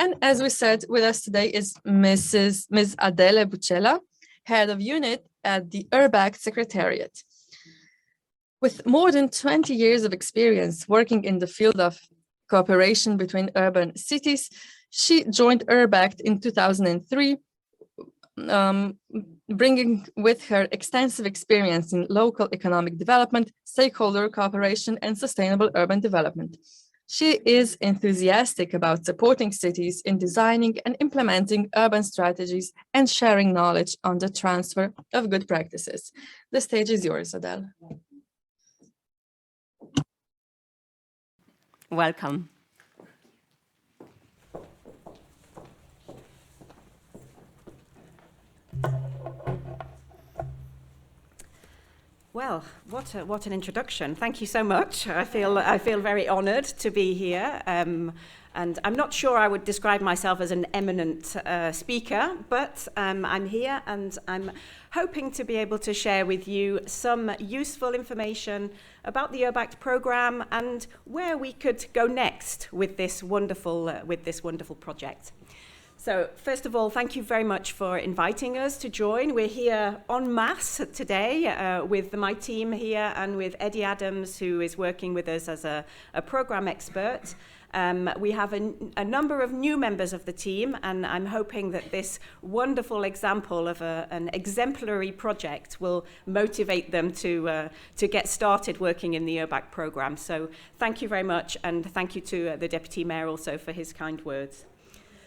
And as we said, with us today is Ms. Adele Bucella, Head of Unit at the URBACT Secretariat. With more than 20 years of experience working in the field of cooperation between urban cities, she joined URBACT in 2003, bringing with her extensive experience in local economic development, stakeholder cooperation, and sustainable urban development. She is enthusiastic about supporting cities in designing and implementing urban strategies and sharing knowledge on the transfer of good practices. The stage is yours, Adele. Welcome. Well, what an introduction. Thank you so much. I feel very honoured to be here. And I'm not sure I would describe myself as an eminent speaker, but I'm here and I'm hoping to be able to share with you some useful information about the URBACT programme and where we could go next with this wonderful project. So first of all, thank you very much for inviting us to join. We're here en masse today with my team here and with Eddie Adams, who is working with us as a programme expert. We have a number of new members of the team, and I'm hoping that this wonderful example of an exemplary project will motivate them to get started working in the URBACT programme. So thank you very much, and thank you to the Deputy Mayor also for his kind words.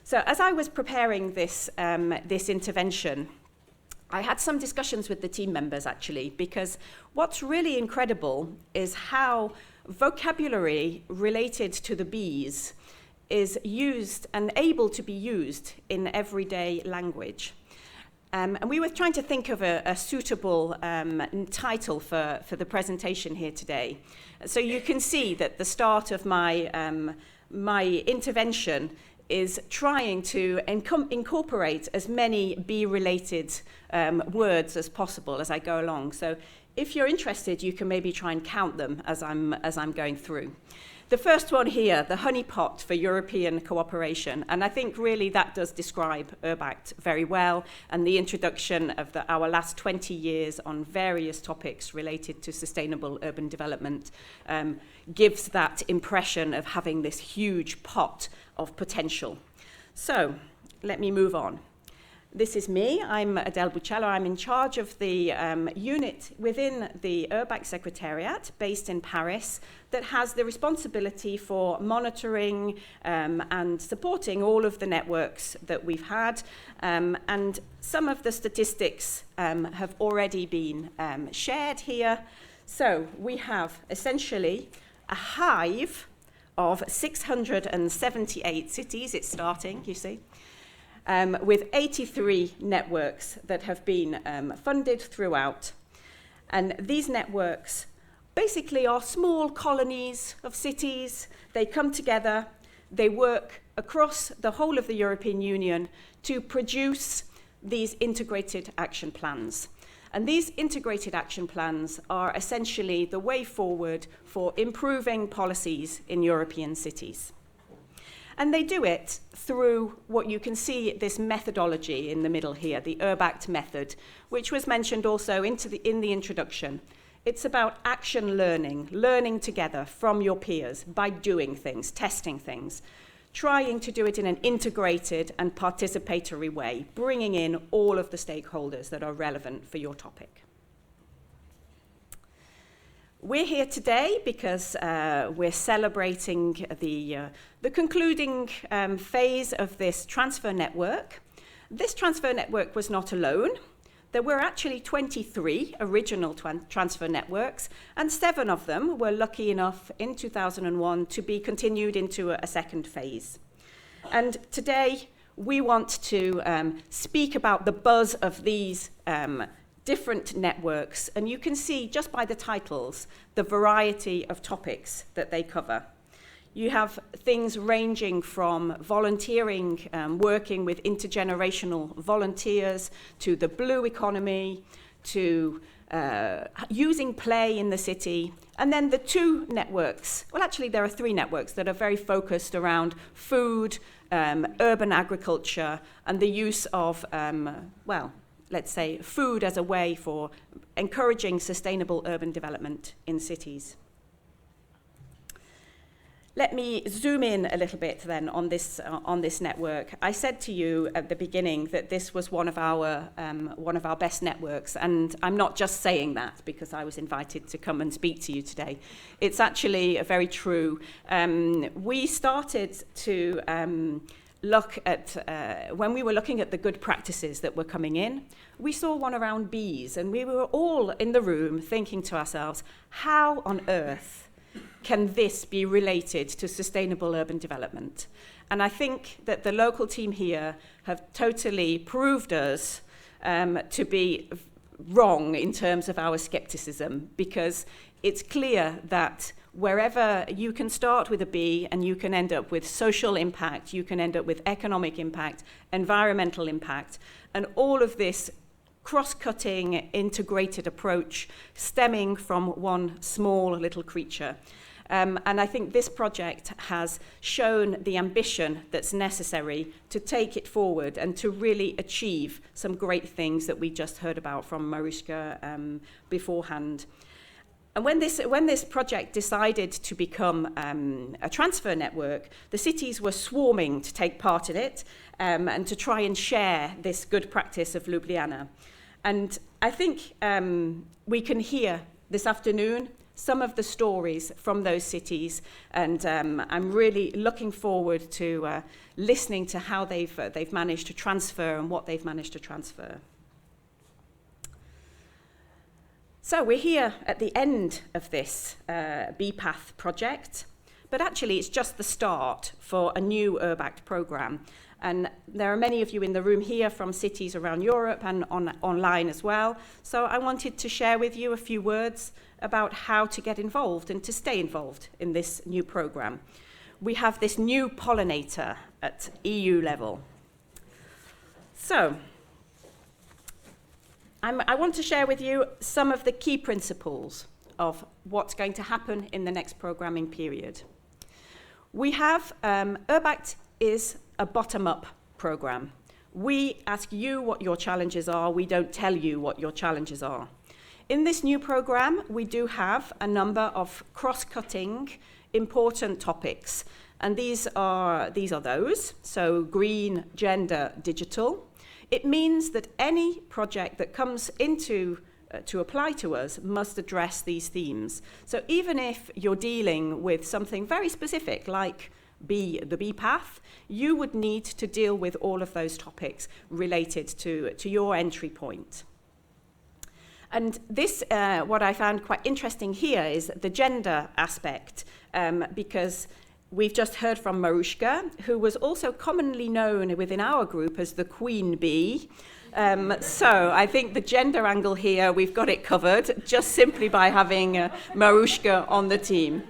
So as I was preparing this intervention, I had some discussions with the team members actually, because what's really incredible is how vocabulary related to the bees is used and able to be used in everyday language. And we were trying to think of a suitable title for the presentation here today. So you can see that the start of my intervention is trying to incorporate as many bee-related words as possible as I go along. So if you're interested, you can maybe try and count them as I'm going through. The first one here, the Honeypot for European cooperation, and I think really that does describe URBACT very well, and the introduction of our last 20 years on various topics related to sustainable urban development gives that impression of having this huge pot of potential. So let me move on. This is me. I'm Adele Bucella. I'm in charge of the unit within the URBACT Secretariat based in Paris that has the responsibility for monitoring and supporting all of the networks that we've had. And some of the statistics have already been shared here. So we have essentially a hive of 678 cities. It's starting, you see. With 83 networks that have been funded throughout. And these networks basically are small colonies of cities. They come together, they work across the whole of the European Union to produce these integrated action plans. And these integrated action plans are essentially the way forward for improving policies in European cities. And they do it through what you can see, this methodology in the middle here, the URBACT method, which was mentioned also in the introduction. It's about action learning together from your peers by doing things, testing things, trying to do it in an integrated and participatory way, bringing in all of the stakeholders that are relevant for your topic. We're here today because we're celebrating the concluding phase of this transfer network. This transfer network was not alone. There were actually 23 original transfer networks, and 7 of them were lucky enough in 2001 to be continued into a second phase. And today we want to speak about the buzz of these different networks, and you can see just by the titles the variety of topics that they cover. You have things ranging from volunteering, working with intergenerational volunteers, to the blue economy, to using play in the city. And then the two networks, well, actually there are three networks that are very focused around food, urban agriculture, and the use of, well, let's say food as a way for encouraging sustainable urban development in cities. Let me zoom in a little bit then on this network. I said to you at the beginning that this was one of our best networks, and I'm not just saying that because I was invited to come and speak to you today. It's actually very true. We started to look at, when we were looking at the good practices that were coming in, we saw one around bees, and we were all in the room thinking to ourselves, how on earth can this be related to sustainable urban development? And I think that the local team here have totally proved us to be wrong in terms of our skepticism, because it's clear that wherever you can start with a bee and you can end up with social impact, you can end up with economic impact, environmental impact, and all of this cross-cutting, integrated approach stemming from one small little creature. And I think this project has shown the ambition that's necessary to take it forward and to really achieve some great things that we just heard about from Mariuszka beforehand. And when this project decided to become a transfer network, the cities were swarming to take part in it and to try and share this good practice of Ljubljana. And I think we can hear this afternoon some of the stories from those cities, and I'm really looking forward to listening to how they've managed to transfer and what they've managed to transfer. So we're here at the end of this BPath project, but actually it's just the start for a new URBACT programme. And there are many of you in the room here from cities around Europe and online as well. So I wanted to share with you a few words about how to get involved and to stay involved in this new programme. We have this new pollinator at EU level. So I want to share with you some of the key principles of what's going to happen in the next programming period. We have, URBACT is a bottom-up programme. We ask you what your challenges are, we don't tell you what your challenges are. In this new programme, we do have a number of cross-cutting important topics, and these are those, so green, gender, digital. It means that any project that comes into to apply to us must address these themes. So even if you're dealing with something very specific like the BPath, you would need to deal with all of those topics related to your entry point. And this, what I found quite interesting here is the gender aspect, because we've just heard from Mariuszka, who was also commonly known within our group as the queen bee. So I think the gender angle here, we've got it covered, just simply by having Mariuszka on the team.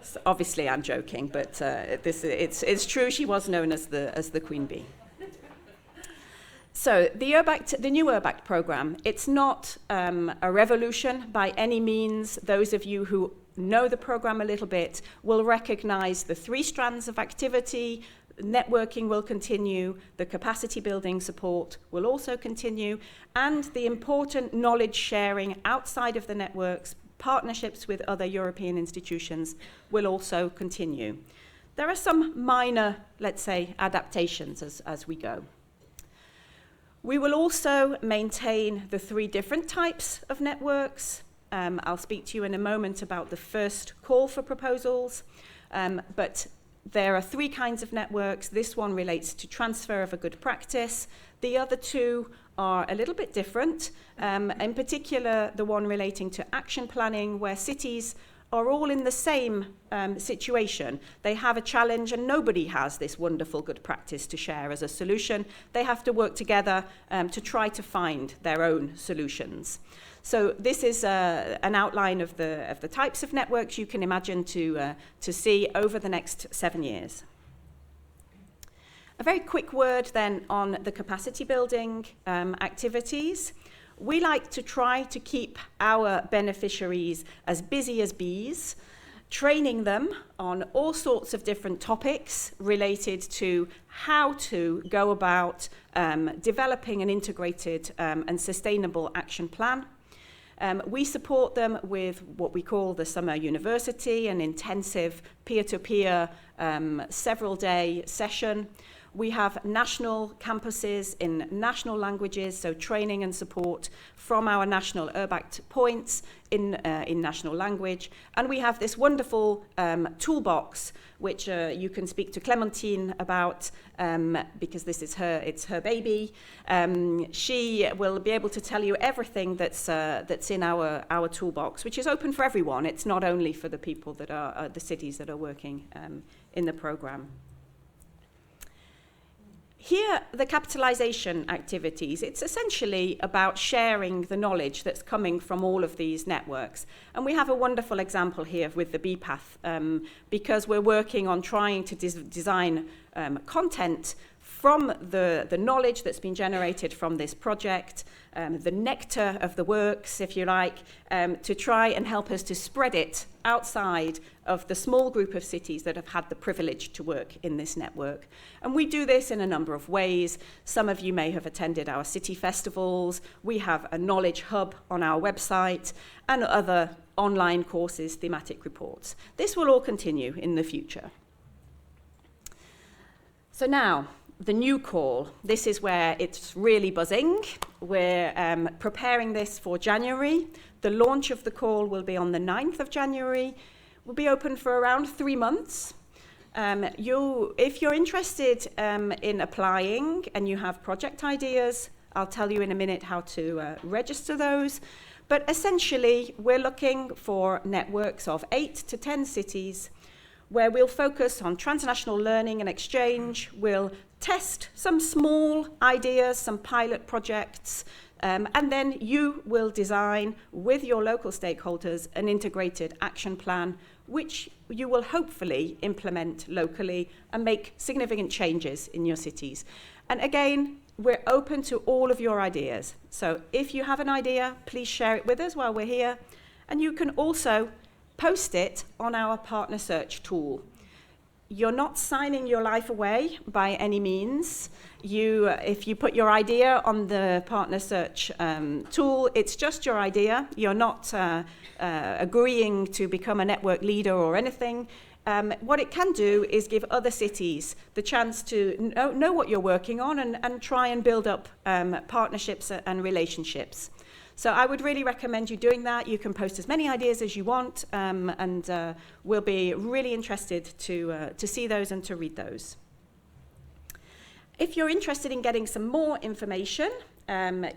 So obviously I'm joking, but it's true, she was known as the queen bee. So the new URBACT programme, it's not a revolution by any means. Those of you who know the programme a little bit will recognise the three strands of activity. Networking will continue, the capacity building support will also continue, and the important knowledge sharing outside of the networks, partnerships with other European institutions will also continue. There are some minor, let's say, adaptations as we go. We will also maintain the three different types of networks. I'll speak to you in a moment about the first call for proposals, but there are three kinds of networks. This one relates to transfer of a good practice. The other two are a little bit different, in particular the one relating to action planning, where cities are all in the same situation. They have a challenge and nobody has this wonderful good practice to share as a solution. They have to work together to try to find their own solutions. So this is an outline of the types of networks you can imagine to see over the next 7 years. A very quick word then on the capacity building activities. we like to try to keep our beneficiaries as busy as bees, training them on all sorts of different topics related to how to go about developing an integrated and sustainable action plan. We support them with what we call the Summer University, an intensive peer-to-peer several-day session. We have national campuses in national languages, so training and support from our national URBACT points in national language. And we have this wonderful toolbox, which you can speak to Clementine about, because it's her baby. She will be able to tell you everything that's in our toolbox, which is open for everyone. It's not only for the people that are the cities that are working in the program. Here, the capitalization activities, it's essentially about sharing the knowledge that's coming from all of these networks. And we have a wonderful example here with the BPATH, because we're working on trying to design content from the knowledge that's been generated from this project, the nectar of the works, if you like, to try and help us to spread it outside of the small group of cities that have had the privilege to work in this network. And we do this in a number of ways. Some of you may have attended our city festivals. We have a knowledge hub on our website and other online courses, thematic reports. This will all continue in the future. So now, the new call. This is where it's really buzzing. We're preparing this for January. The launch of the call will be on the 9th of January. We'll be open for around 3 months. If you're interested in applying and you have project ideas, I'll tell you in a minute how to register those. But essentially, we're looking for networks of 8 to 10 cities where we'll focus on transnational learning and exchange. We'll test some small ideas, some pilot projects, and then you will design with your local stakeholders an integrated action plan, which you will hopefully implement locally and make significant changes in your cities. And again, we're open to all of your ideas. So if you have an idea, please share it with us while we're here. And you can also post it on our partner search tool. You're not signing your life away by any means. If you put your idea on the partner search tool, it's just your idea. You're not agreeing to become a network leader or anything. What it can do is give other cities the chance to know what you're working on and try and build up partnerships and relationships. So I would really recommend you doing that. You can post as many ideas as you want, and we'll be really interested to see those and to read those. If you're interested in getting some more information,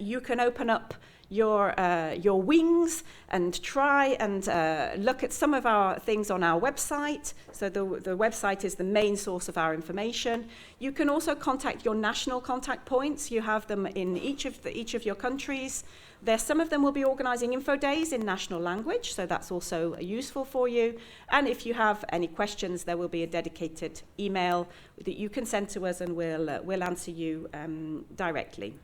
you can open up your wings and try and look at some of our things on our website. So the website is the main source of our information. You can also contact your national contact points. You have them in each of your countries. Some of them will be organising info days in national language, so that's also useful for you. And if you have any questions, there will be a dedicated email that you can send to us, and we'll answer you directly.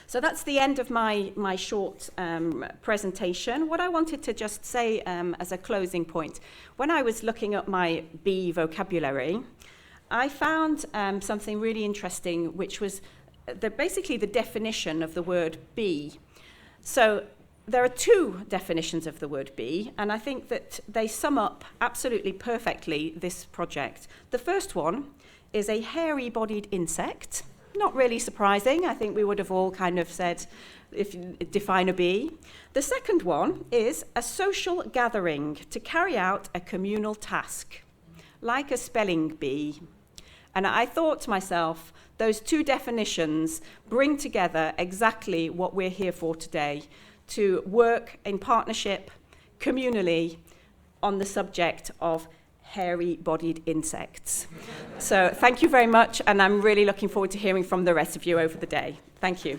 So that's the end of my short presentation. What I wanted to just say as a closing point, when I was looking at my B vocabulary, I found something really interesting, which was basically the definition of the word be. So there are 2 definitions of the word be, and I think that they sum up absolutely perfectly this project. The first one is a hairy-bodied insect. Not really surprising. I think we would have all kind of said, define a bee. The second one is a social gathering to carry out a communal task, like a spelling bee. And I thought to myself, those 2 definitions bring together exactly what we're here for today, to work in partnership, communally, on the subject of hairy-bodied insects. So thank you very much, and I'm really looking forward to hearing from the rest of you over the day. Thank you.